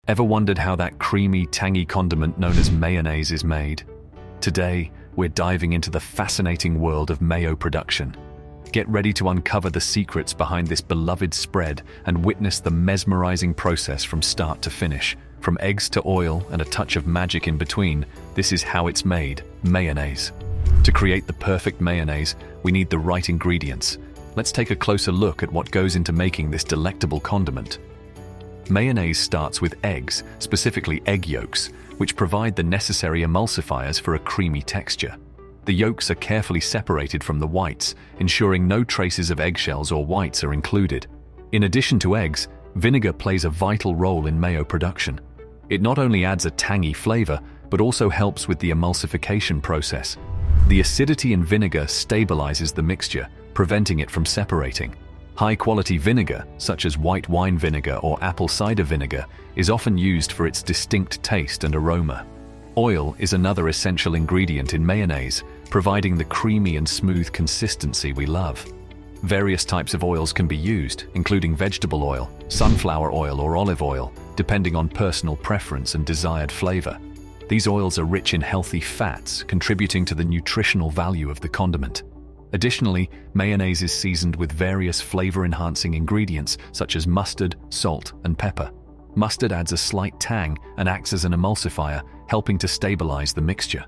Ever wondered how that creamy, tangy condiment known as mayonnaise is made? Today, we're diving into the fascinating world of mayo production. Get ready to uncover the secrets behind this beloved spread and witness the mesmerizing process from start to finish. From eggs to oil and a touch of magic in between, this is how it's made, mayonnaise. To create the perfect mayonnaise, we need the right ingredients. Let's take a closer look at what goes into making this delectable condiment. Mayonnaise starts with eggs, specifically egg yolks, which provide the necessary emulsifiers for a creamy texture. The yolks are carefully separated from the whites, ensuring no traces of eggshells or whites are included. In addition to eggs, vinegar plays a vital role in mayo production. It not only adds a tangy flavor, but also helps with the emulsification process. The acidity in vinegar stabilizes the mixture, preventing it from separating. High-quality vinegar, such as white wine vinegar or apple cider vinegar, is often used for its distinct taste and aroma. Oil is another essential ingredient in mayonnaise, providing the creamy and smooth consistency we love. Various types of oils can be used, including vegetable oil, sunflower oil, or olive oil, depending on personal preference and desired flavor. These oils are rich in healthy fats, contributing to the nutritional value of the condiment. Additionally, mayonnaise is seasoned with various flavor-enhancing ingredients such as mustard, salt, and pepper. Mustard adds a slight tang and acts as an emulsifier, helping to stabilize the mixture.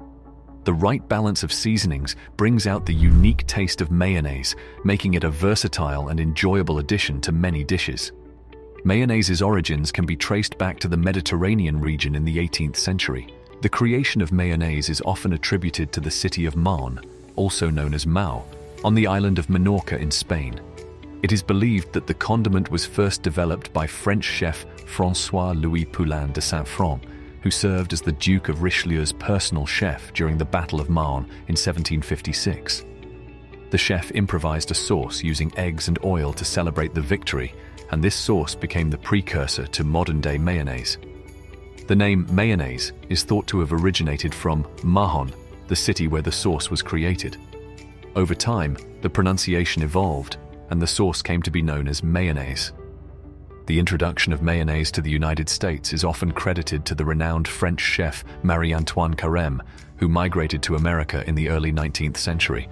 The right balance of seasonings brings out the unique taste of mayonnaise, making it a versatile and enjoyable addition to many dishes. Mayonnaise's origins can be traced back to the Mediterranean region in the 18th century. The creation of mayonnaise is often attributed to the city of Marne, also known as Mau, on the island of Minorca in Spain. It is believed that the condiment was first developed by French chef François-Louis Poulain de Saint-Front, who served as the Duke of Richelieu's personal chef during the Battle of Marne in 1756. The chef improvised a sauce using eggs and oil to celebrate the victory, and this sauce became the precursor to modern-day mayonnaise. The name mayonnaise is thought to have originated from Mahon, the city where the sauce was created. Over time, the pronunciation evolved, and the sauce came to be known as mayonnaise. The introduction of mayonnaise to the United States is often credited to the renowned French chef Marie-Antoine Carême, who migrated to America in the early 19th century.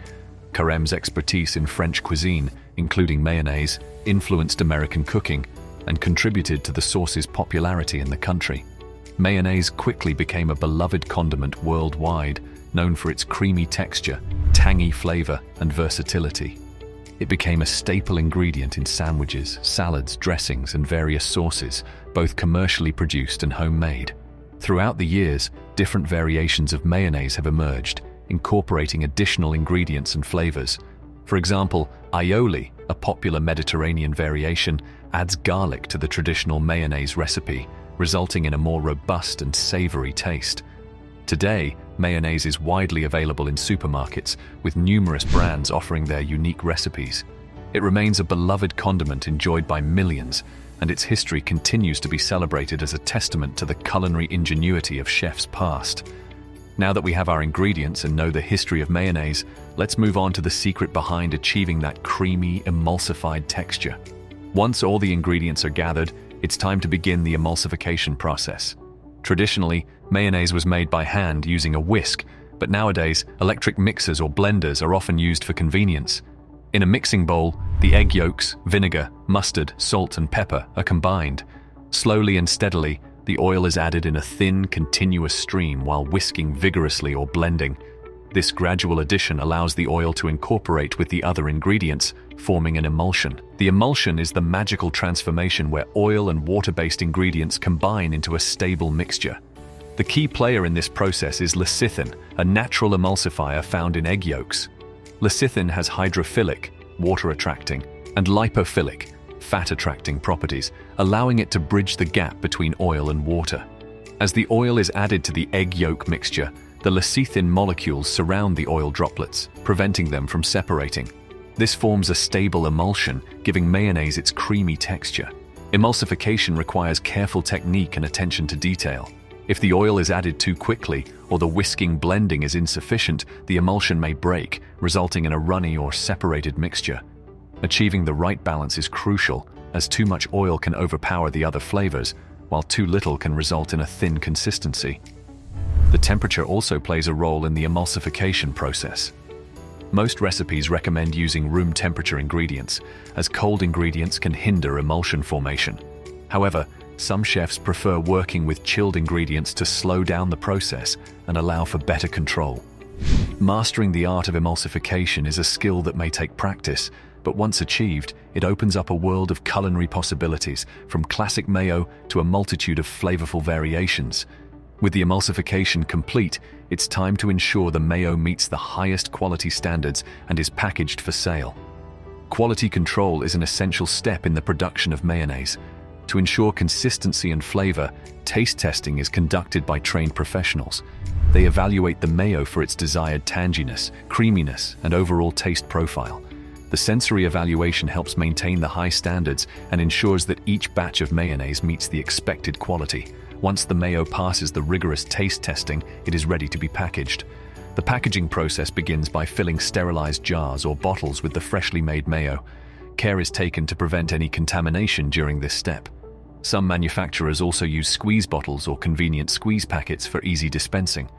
Carême's expertise in French cuisine, including mayonnaise, influenced American cooking and contributed to the sauce's popularity in the country. Mayonnaise quickly became a beloved condiment worldwide, known for its creamy texture, tangy flavor, and versatility. It became a staple ingredient in sandwiches, salads, dressings, and various sauces, both commercially produced and homemade. Throughout the years, different variations of mayonnaise have emerged, incorporating additional ingredients and flavors. For example, aioli, a popular Mediterranean variation, adds garlic to the traditional mayonnaise recipe, resulting in a more robust and savory taste. Today, mayonnaise is widely available in supermarkets, with numerous brands offering their unique recipes. It remains a beloved condiment enjoyed by millions, and its history continues to be celebrated as a testament to the culinary ingenuity of chefs past. Now that we have our ingredients and know the history of mayonnaise, let's move on to the secret behind achieving that creamy, emulsified texture. Once all the ingredients are gathered, it's time to begin the emulsification process. Traditionally, mayonnaise was made by hand using a whisk, but nowadays, electric mixers or blenders are often used for convenience. In a mixing bowl, the egg yolks, vinegar, mustard, salt, and pepper are combined. Slowly and steadily, the oil is added in a thin, continuous stream while whisking vigorously or blending. This gradual addition allows the oil to incorporate with the other ingredients, forming an emulsion. The emulsion is the magical transformation where oil and water-based ingredients combine into a stable mixture. The key player in this process is lecithin, a natural emulsifier found in egg yolks. Lecithin has hydrophilic, water-attracting, and lipophilic, fat-attracting properties, allowing it to bridge the gap between oil and water. As the oil is added to the egg yolk mixture, the lecithin molecules surround the oil droplets, preventing them from separating. This forms a stable emulsion, giving mayonnaise its creamy texture. Emulsification requires careful technique and attention to detail. If the oil is added too quickly or the whisking blending is insufficient, the emulsion may break, resulting in a runny or separated mixture. Achieving the right balance is crucial, as too much oil can overpower the other flavors, while too little can result in a thin consistency. The temperature also plays a role in the emulsification process. Most recipes recommend using room temperature ingredients, as cold ingredients can hinder emulsion formation. However, some chefs prefer working with chilled ingredients to slow down the process and allow for better control. Mastering the art of emulsification is a skill that may take practice, but once achieved, it opens up a world of culinary possibilities, from classic mayo to a multitude of flavorful variations. With the emulsification complete, it's time to ensure the mayo meets the highest quality standards and is packaged for sale. Quality control is an essential step in the production of mayonnaise. To ensure consistency and flavor, taste testing is conducted by trained professionals. They evaluate the mayo for its desired tanginess, creaminess, and overall taste profile. The sensory evaluation helps maintain the high standards and ensures that each batch of mayonnaise meets the expected quality. Once the mayo passes the rigorous taste testing, it is ready to be packaged. The packaging process begins by filling sterilized jars or bottles with the freshly made mayo. Care is taken to prevent any contamination during this step. Some manufacturers also use squeeze bottles or convenient squeeze packets for easy dispensing.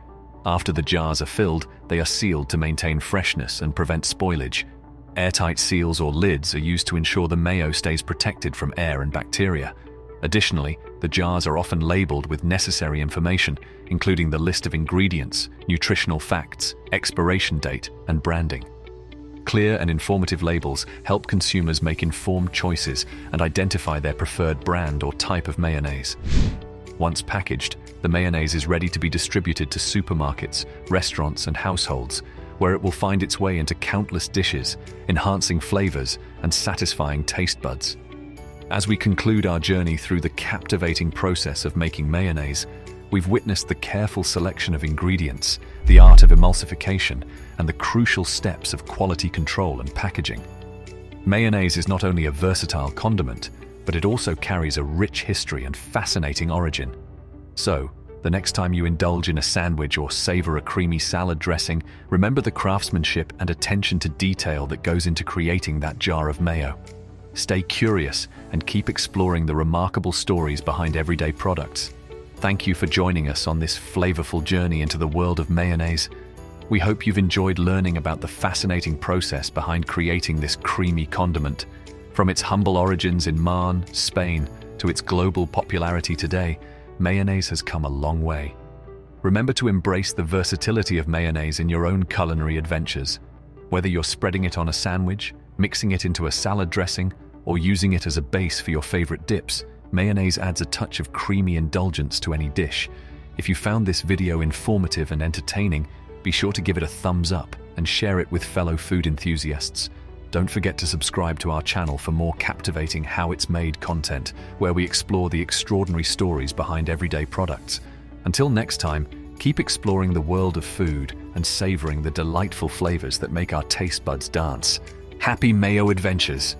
After the jars are filled, they are sealed to maintain freshness and prevent spoilage. Airtight seals or lids are used to ensure the mayo stays protected from air and bacteria. Additionally, the jars are often labeled with necessary information, including the list of ingredients, nutritional facts, expiration date, and branding. Clear and informative labels help consumers make informed choices and identify their preferred brand or type of mayonnaise. Once packaged, the mayonnaise is ready to be distributed to supermarkets, restaurants, and households, where it will find its way into countless dishes, enhancing flavors and satisfying taste buds. As we conclude our journey through the captivating process of making mayonnaise, we've witnessed the careful selection of ingredients, the art of emulsification, and the crucial steps of quality control and packaging. Mayonnaise is not only a versatile condiment, but it also carries a rich history and fascinating origin. So, the next time you indulge in a sandwich or savor a creamy salad dressing, remember the craftsmanship and attention to detail that goes into creating that jar of mayo. Stay curious and keep exploring the remarkable stories behind everyday products. Thank you for joining us on this flavorful journey into the world of mayonnaise. We hope you've enjoyed learning about the fascinating process behind creating this creamy condiment. From its humble origins in Marne, Spain, to its global popularity today, mayonnaise has come a long way. Remember to embrace the versatility of mayonnaise in your own culinary adventures. Whether you're spreading it on a sandwich, mixing it into a salad dressing, or using it as a base for your favorite dips, mayonnaise adds a touch of creamy indulgence to any dish. If you found this video informative and entertaining, be sure to give it a thumbs up and share it with fellow food enthusiasts. Don't forget to subscribe to our channel for more captivating How It's Made content, where we explore the extraordinary stories behind everyday products. Until next time, keep exploring the world of food and savoring the delightful flavors that make our taste buds dance. Happy mayo adventures!